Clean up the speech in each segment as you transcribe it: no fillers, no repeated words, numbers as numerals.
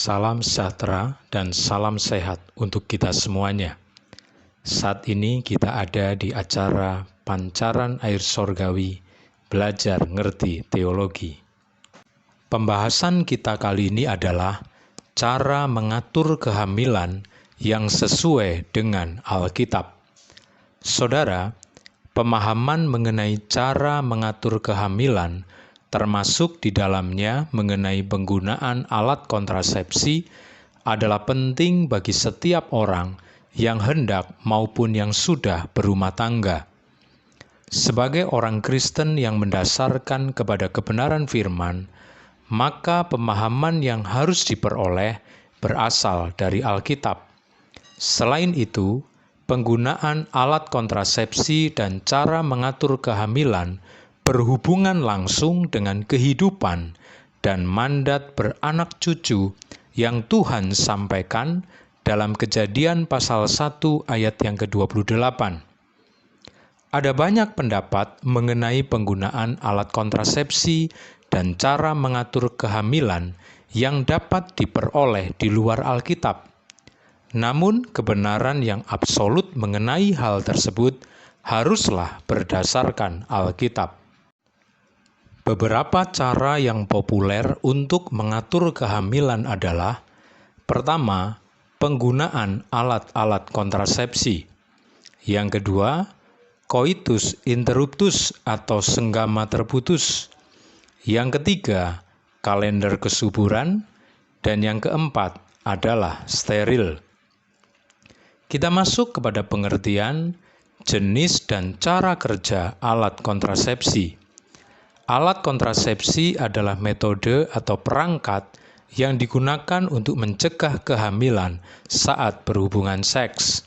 Salam sejahtera dan salam sehat untuk kita semuanya. Saat ini kita ada di acara Pancaran Air Sorgawi, Belajar Ngerti Teologi. Pembahasan kita kali ini adalah cara mengatur kehamilan yang sesuai dengan Alkitab. Saudara, pemahaman mengenai cara mengatur kehamilan termasuk di dalamnya mengenai penggunaan alat kontrasepsi adalah penting bagi setiap orang yang hendak maupun yang sudah berumah tangga. Sebagai orang Kristen yang mendasarkan kepada kebenaran firman, maka pemahaman yang harus diperoleh berasal dari Alkitab. Selain itu, penggunaan alat kontrasepsi dan cara mengatur kehamilan berhubungan langsung dengan kehidupan dan mandat beranak cucu yang Tuhan sampaikan dalam Kejadian pasal 1 ayat yang ke-28. Ada banyak pendapat mengenai penggunaan alat kontrasepsi dan cara mengatur kehamilan yang dapat diperoleh di luar Alkitab. Namun, kebenaran yang absolut mengenai hal tersebut haruslah berdasarkan Alkitab. Beberapa cara yang populer untuk mengatur kehamilan adalah: pertama, penggunaan alat-alat kontrasepsi. Yang kedua, coitus interruptus atau senggama terputus. Yang ketiga, kalender kesuburan. Dan yang keempat adalah steril. Kita masuk kepada pengertian, jenis dan cara kerja alat kontrasepsi. Alat kontrasepsi adalah metode atau perangkat yang digunakan untuk mencegah kehamilan saat berhubungan seks.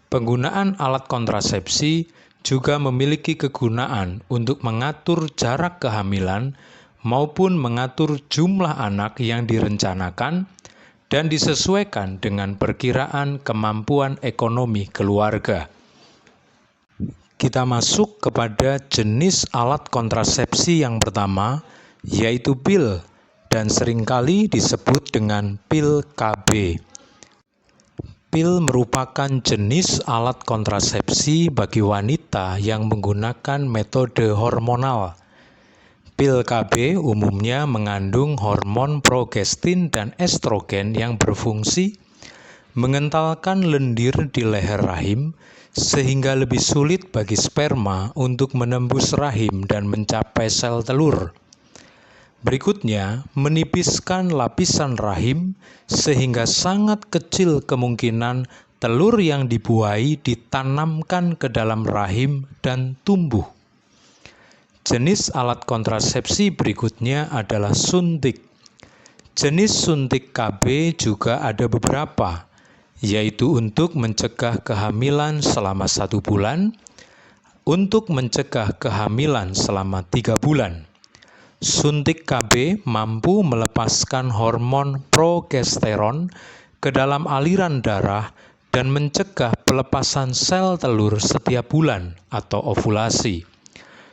Penggunaan alat kontrasepsi juga memiliki kegunaan untuk mengatur jarak kehamilan maupun mengatur jumlah anak yang direncanakan dan disesuaikan dengan perkiraan kemampuan ekonomi keluarga. Kita masuk kepada jenis alat kontrasepsi yang pertama, yaitu pil, dan seringkali disebut dengan pil KB. Pil merupakan jenis alat kontrasepsi bagi wanita yang menggunakan metode hormonal. Pil KB umumnya mengandung hormon progestin dan estrogen yang berfungsi mengentalkan lendir di leher rahim, sehingga lebih sulit bagi sperma untuk menembus rahim dan mencapai sel telur. Berikutnya, menipiskan lapisan rahim sehingga sangat kecil kemungkinan telur yang dibuahi ditanamkan ke dalam rahim dan tumbuh. Jenis alat kontrasepsi berikutnya adalah suntik. Jenis suntik KB juga ada beberapa, yaitu untuk mencegah kehamilan selama 1 bulan, untuk mencegah kehamilan selama 3 bulan. Suntik KB mampu melepaskan hormon progesteron ke dalam aliran darah dan mencegah pelepasan sel telur setiap bulan atau ovulasi.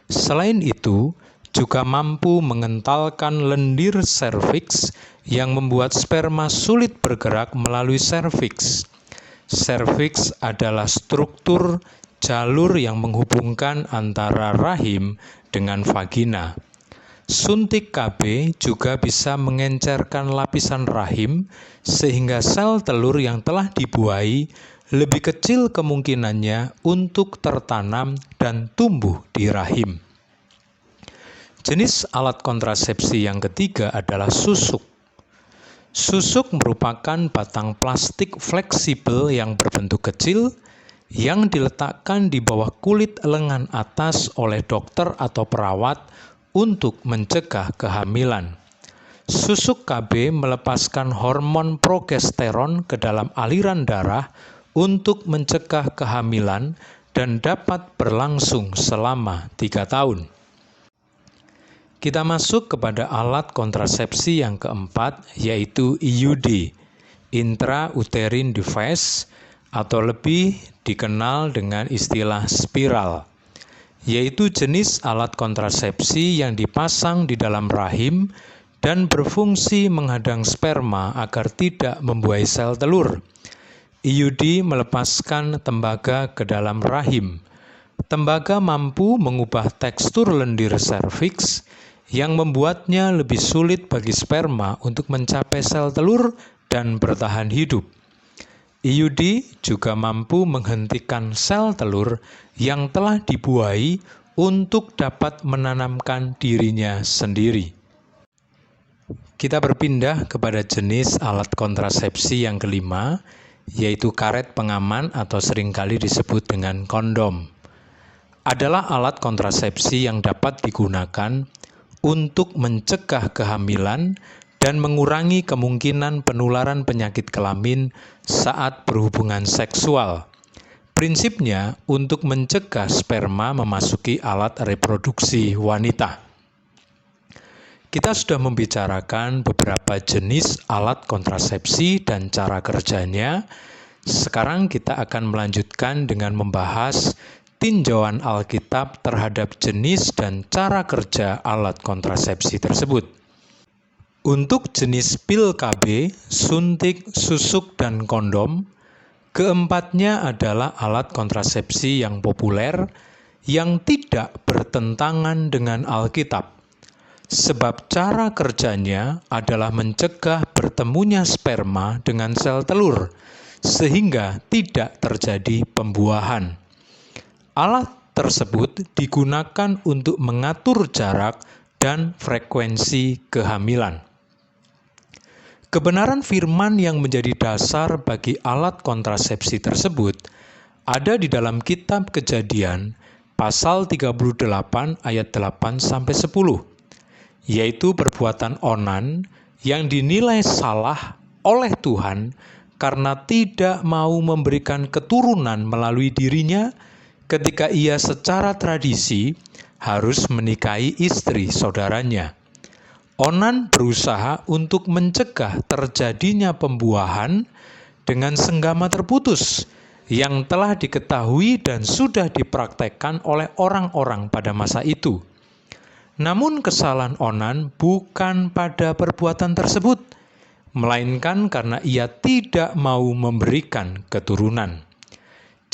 Selain itu, juga mampu mengentalkan lendir serviks yang membuat sperma sulit bergerak melalui serviks. Serviks adalah struktur jalur yang menghubungkan antara rahim dengan vagina. Suntik KB juga bisa mengencerkan lapisan rahim sehingga sel telur yang telah dibuahi lebih kecil kemungkinannya untuk tertanam dan tumbuh di rahim. Jenis alat kontrasepsi yang ketiga adalah susuk. Susuk merupakan batang plastik fleksibel yang berbentuk kecil yang diletakkan di bawah kulit lengan atas oleh dokter atau perawat untuk mencegah kehamilan. Susuk KB melepaskan hormon progesteron ke dalam aliran darah untuk mencegah kehamilan dan dapat berlangsung selama 3 tahun. Kita masuk kepada alat kontrasepsi yang keempat, yaitu IUD, intrauterine device, atau lebih dikenal dengan istilah spiral, yaitu jenis alat kontrasepsi yang dipasang di dalam rahim dan berfungsi menghadang sperma agar tidak membuai sel telur. IUD melepaskan tembaga ke dalam rahim. Tembaga mampu mengubah tekstur lendir serviks yang membuatnya lebih sulit bagi sperma untuk mencapai sel telur dan bertahan hidup. IUD juga mampu menghentikan sel telur yang telah dibuai untuk dapat menanamkan dirinya sendiri. Kita berpindah kepada jenis alat kontrasepsi yang kelima, yaitu karet pengaman atau seringkali disebut dengan kondom. Adalah alat kontrasepsi yang dapat digunakan untuk mencegah kehamilan dan mengurangi kemungkinan penularan penyakit kelamin saat berhubungan seksual. Prinsipnya untuk mencegah sperma memasuki alat reproduksi wanita. Kita sudah membicarakan beberapa jenis alat kontrasepsi dan cara kerjanya. Sekarang kita akan melanjutkan dengan membahas tinjauan Alkitab terhadap jenis dan cara kerja alat kontrasepsi tersebut. Untuk jenis pil KB, suntik, susuk, dan kondom, keempatnya adalah alat kontrasepsi yang populer yang tidak bertentangan dengan Alkitab. Sebab cara kerjanya adalah mencegah bertemunya sperma dengan sel telur, sehingga tidak terjadi pembuahan. Alat tersebut digunakan untuk mengatur jarak dan frekuensi kehamilan. Kebenaran firman yang menjadi dasar bagi alat kontrasepsi tersebut ada di dalam kitab Kejadian pasal 38 ayat 8-10, yaitu perbuatan Onan yang dinilai salah oleh Tuhan karena tidak mau memberikan keturunan melalui dirinya ketika ia secara tradisi harus menikahi istri saudaranya. Onan berusaha untuk mencegah terjadinya pembuahan dengan senggama terputus yang telah diketahui dan sudah dipraktekkan oleh orang-orang pada masa itu. Namun kesalahan Onan bukan pada perbuatan tersebut, melainkan karena ia tidak mau memberikan keturunan.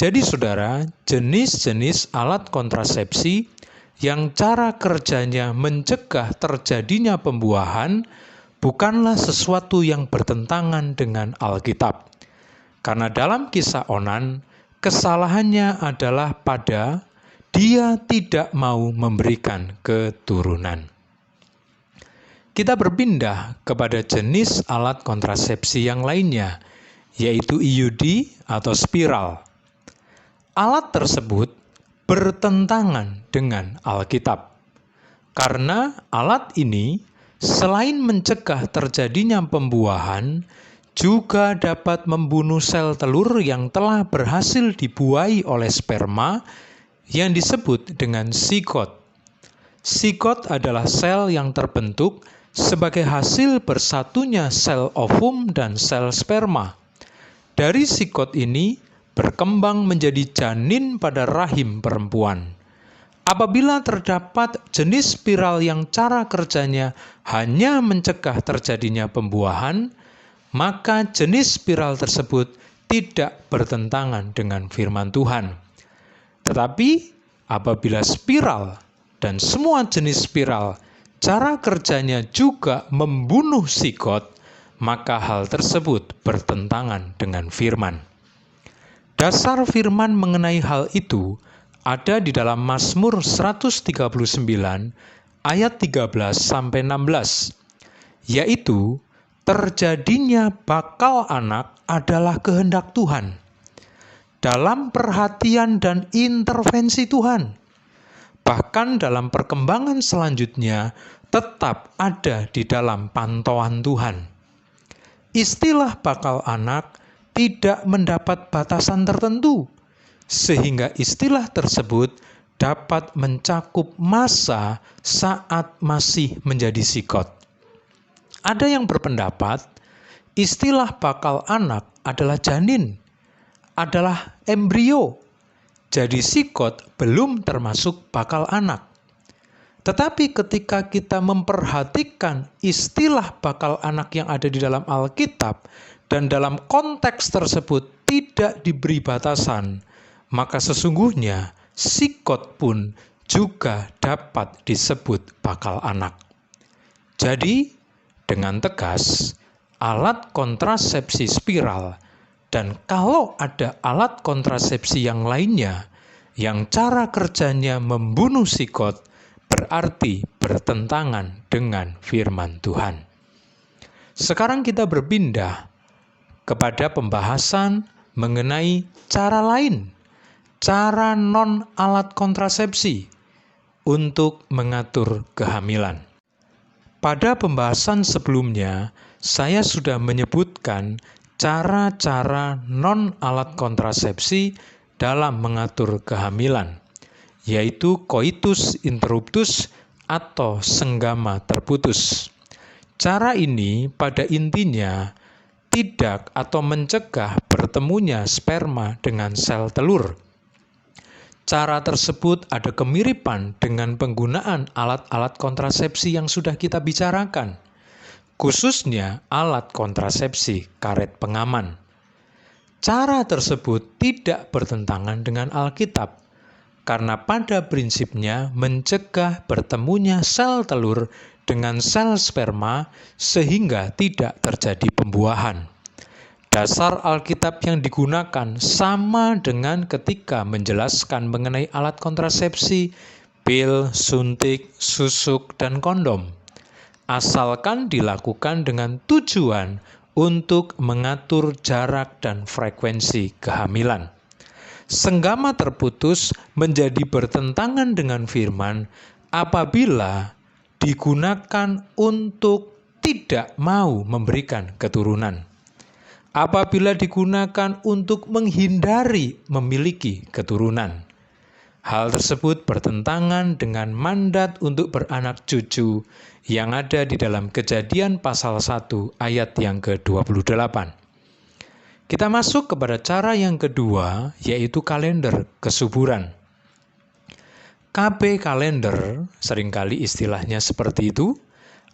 Jadi saudara, jenis-jenis alat kontrasepsi yang cara kerjanya mencegah terjadinya pembuahan bukanlah sesuatu yang bertentangan dengan Alkitab. Karena dalam kisah Onan, kesalahannya adalah pada dia tidak mau memberikan keturunan. Kita berpindah kepada jenis alat kontrasepsi yang lainnya, yaitu IUD atau spiral. Alat tersebut bertentangan dengan Alkitab. Karena alat ini selain mencegah terjadinya pembuahan, juga dapat membunuh sel telur yang telah berhasil dibuai oleh sperma yang disebut dengan sigot. Sigot adalah sel yang terbentuk sebagai hasil bersatunya sel ovum dan sel sperma. Dari sigot ini berkembang menjadi janin pada rahim perempuan. Apabila terdapat jenis spiral yang cara kerjanya hanya mencegah terjadinya pembuahan, maka jenis spiral tersebut tidak bertentangan dengan firman Tuhan. Tetapi apabila spiral dan semua jenis spiral cara kerjanya juga membunuh sigot, maka hal tersebut bertentangan dengan firman. Dasar firman mengenai hal itu ada di dalam Mazmur 139 ayat 13-16, yaitu terjadinya bakal anak adalah kehendak Tuhan, dalam perhatian dan intervensi Tuhan. Bahkan dalam perkembangan selanjutnya tetap ada di dalam pantauan Tuhan. Istilah bakal anak tidak mendapat batasan tertentu, sehingga istilah tersebut dapat mencakup masa saat masih menjadi sigot. Ada yang berpendapat istilah bakal anak adalah janin, adalah embrio, jadi sigot belum termasuk bakal anak. Tetapi ketika kita memperhatikan istilah bakal anak yang ada di dalam Alkitab dan dalam konteks tersebut tidak diberi batasan, maka sesungguhnya sikot pun juga dapat disebut bakal anak. Jadi, dengan tegas, alat kontrasepsi spiral dan kalau ada alat kontrasepsi yang lainnya yang cara kerjanya membunuh sikot, berarti bertentangan dengan firman Tuhan. Sekarang kita berpindah kepada pembahasan mengenai cara lain, cara non-alat kontrasepsi untuk mengatur kehamilan. Pada pembahasan sebelumnya, saya sudah menyebutkan cara-cara non-alat kontrasepsi dalam mengatur kehamilan, yaitu coitus interruptus atau senggama terputus. Cara ini pada intinya tidak atau mencegah bertemunya sperma dengan sel telur. Cara tersebut ada kemiripan dengan penggunaan alat-alat kontrasepsi yang sudah kita bicarakan, khususnya alat kontrasepsi karet pengaman. Cara tersebut tidak bertentangan dengan Alkitab, karena pada prinsipnya mencegah bertemunya sel telur dengan sel sperma sehingga tidak terjadi pembuahan. Dasar Alkitab yang digunakan sama dengan ketika menjelaskan mengenai alat kontrasepsi, pil, suntik, susuk, dan kondom. Asalkan dilakukan dengan tujuan untuk mengatur jarak dan frekuensi kehamilan. Senggama terputus menjadi bertentangan dengan firman apabila digunakan untuk tidak mau memberikan keturunan. Apabila digunakan untuk menghindari memiliki keturunan. Hal tersebut bertentangan dengan mandat untuk beranak cucu yang ada di dalam Kejadian pasal 1 ayat yang ke-28. Kita masuk kepada cara yang kedua, yaitu kalender kesuburan. KB kalender, seringkali istilahnya seperti itu,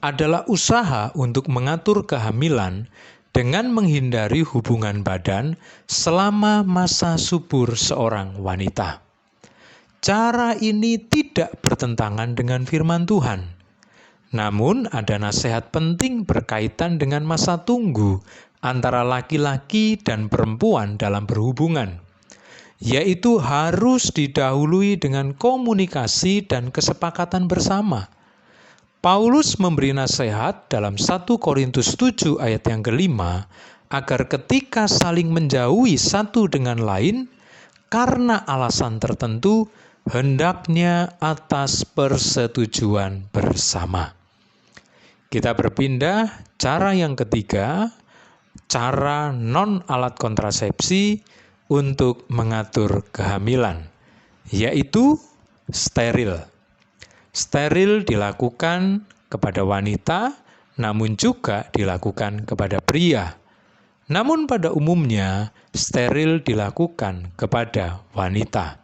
adalah usaha untuk mengatur kehamilan dengan menghindari hubungan badan selama masa subur seorang wanita. Cara ini tidak bertentangan dengan firman Tuhan. Namun ada nasihat penting berkaitan dengan masa tunggu antara laki-laki dan perempuan dalam berhubungan, yaitu harus didahului dengan komunikasi dan kesepakatan bersama. Paulus memberi nasihat dalam 1 Korintus 7 ayat yang ke-5 agar ketika saling menjauhi satu dengan lain karena alasan tertentu hendaknya atas persetujuan bersama. Kita berpindah cara yang ketiga, cara non-alat kontrasepsi untuk mengatur kehamilan, yaitu steril. Steril dilakukan kepada wanita, namun juga dilakukan kepada pria. Namun pada umumnya, steril dilakukan kepada wanita.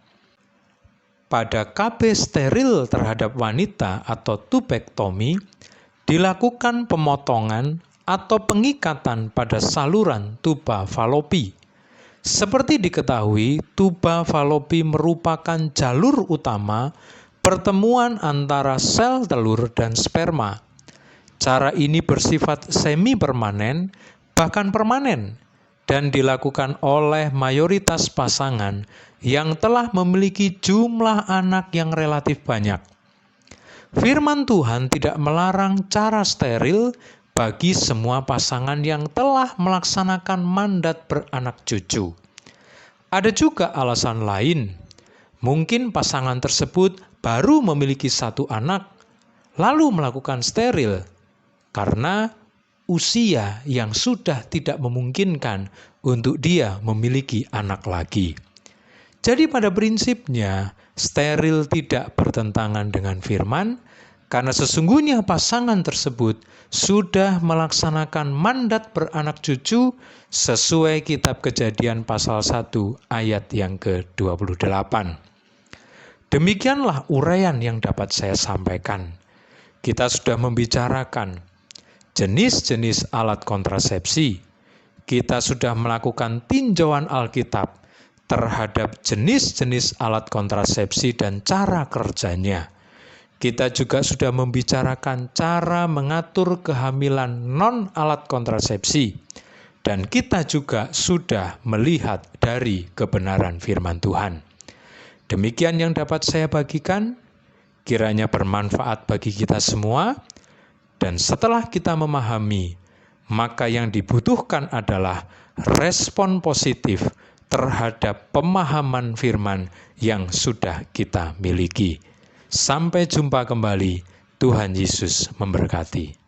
Pada KB steril terhadap wanita atau tubektomi, dilakukan pemotongan atau pengikatan pada saluran tuba falopi. Seperti diketahui, tuba falopi merupakan jalur utama pertemuan antara sel telur dan sperma. Cara ini bersifat semi-permanen, bahkan permanen, dan dilakukan oleh mayoritas pasangan yang telah memiliki jumlah anak yang relatif banyak. Firman Tuhan tidak melarang cara steril bagi semua pasangan yang telah melaksanakan mandat beranak cucu. Ada juga alasan lain. Mungkin pasangan tersebut baru memiliki satu anak, lalu melakukan steril karena usia yang sudah tidak memungkinkan untuk dia memiliki anak lagi. Jadi pada prinsipnya, steril tidak bertentangan dengan firman, karena sesungguhnya pasangan tersebut sudah melaksanakan mandat beranak cucu sesuai kitab Kejadian pasal 1 ayat yang ke-28. Demikianlah uraian yang dapat saya sampaikan. Kita sudah membicarakan jenis-jenis alat kontrasepsi. Kita sudah melakukan tinjauan Alkitab terhadap jenis-jenis alat kontrasepsi dan cara kerjanya. Kita juga sudah membicarakan cara mengatur kehamilan non-alat kontrasepsi. Dan kita juga sudah melihat dari kebenaran firman Tuhan. Demikian yang dapat saya bagikan, kiranya bermanfaat bagi kita semua. Dan setelah kita memahami, maka yang dibutuhkan adalah respon positif terhadap pemahaman firman yang sudah kita miliki. Sampai jumpa kembali. Tuhan Yesus memberkati.